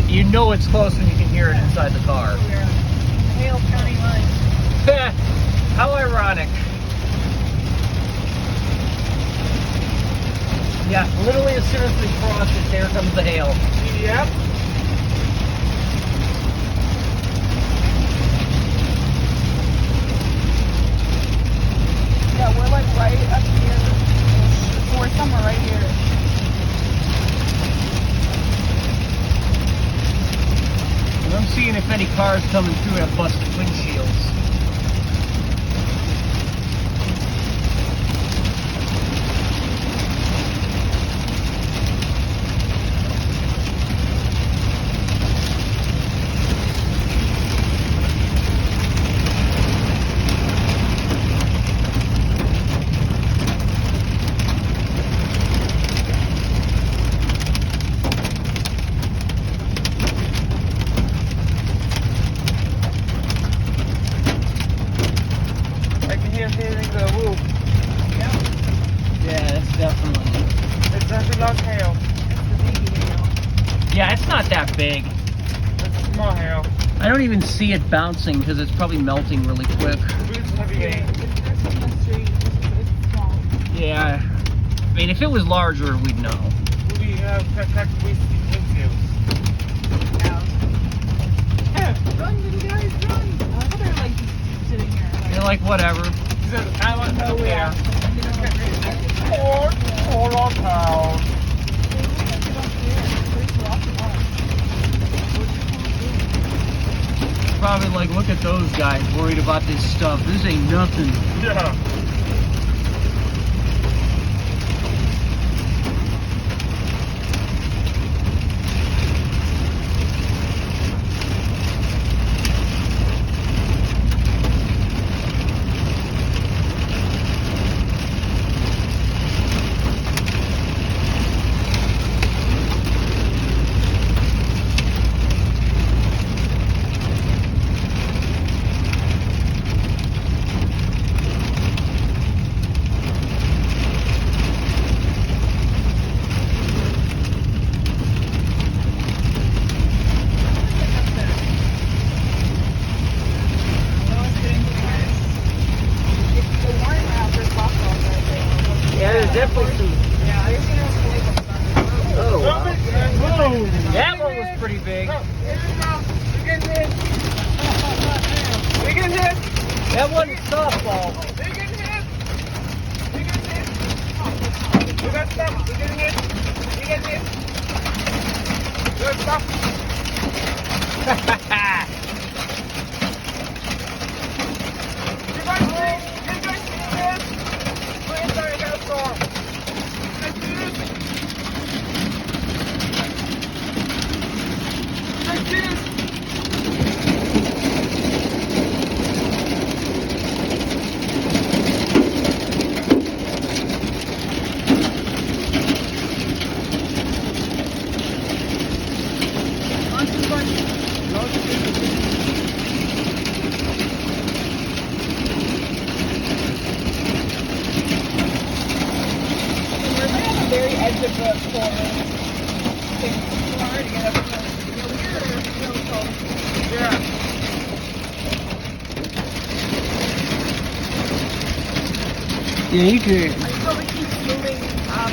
You know it's close when you can hear it inside the car. Hale County line. How ironic. Yeah, literally as soon as we cross it, there comes the hail. Yep. Yeah, we're like right up here. Or somewhere right here. And I'm seeing if any cars coming through have busted windshields. I can hear hitting the roof. Yeah, that's definitely. It's just a long hail. Yeah, it's not that big. It's a small hail. I don't even see it bouncing because it's probably melting really quick. It's heavy rain. Yeah, I mean, if it was larger, we'd know. We have protect windshields. Run, little guys, run! They're like sitting here. You're like, whatever. He says, I want nowhere. All on town. Probably like, look at those guys worried about this stuff. This ain't nothing. Yeah. Yeah, there's definitely some. Oh, wow. That one was pretty big. We can hit. That wasn't softball. We can hit. We can hit. We got stuff. We can hit. We can hit. Good stuff. You guys see? You guys see this? We're inside a hailstorm. You guys see this? You guys see this? Very edge of the forest. It's hard to get up close. We're really close. Yeah. Yeah, you could. I probably keep moving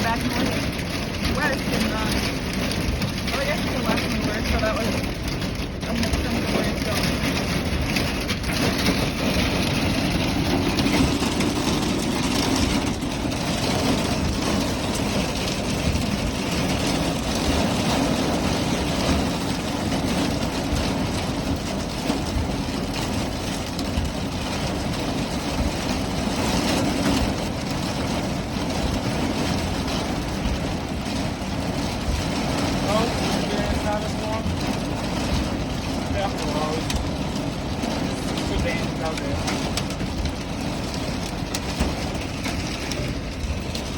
back north west and well, I guess it's the west and north, so that was a mix of where it's going.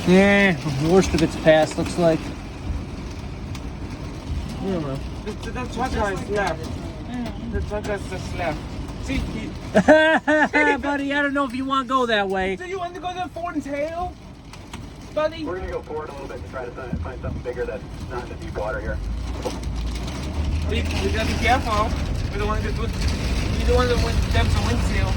Yeah, the worst of it's past, looks like. The truck guy's left. The truck guy's just left. See, he... Buddy, I don't know if you want to go that way. Do you want to go to Ford's Tail? Buddy? We're going to go forward a little bit to try to find something bigger that's not in the deep water here. We gotta be careful. We don't want to do. We don't want to damage the windshield.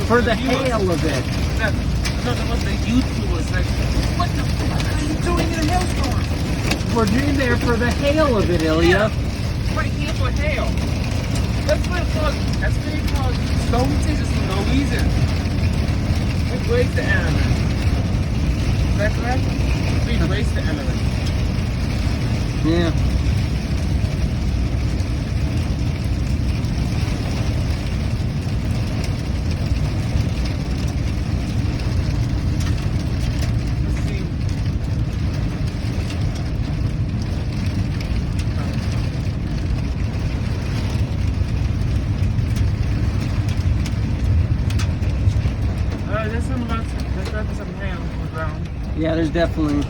For the hail of it. No, what the YouTubers like. What the fuck are you doing in a hailstorm? We're in there for the hail of it, Ilya. Right here for hail. That's what it's called. That's what it's called. Storm chases for no reason. We waste the element. Is that correct? We waste the element. Yeah. Let's see. There's definitely some hail on the ground. Yeah, there's definitely.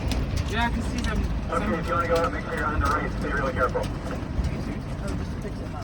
Yeah, I can see some. Okay, if you want to go out, make sure you're on the right. Stay really careful.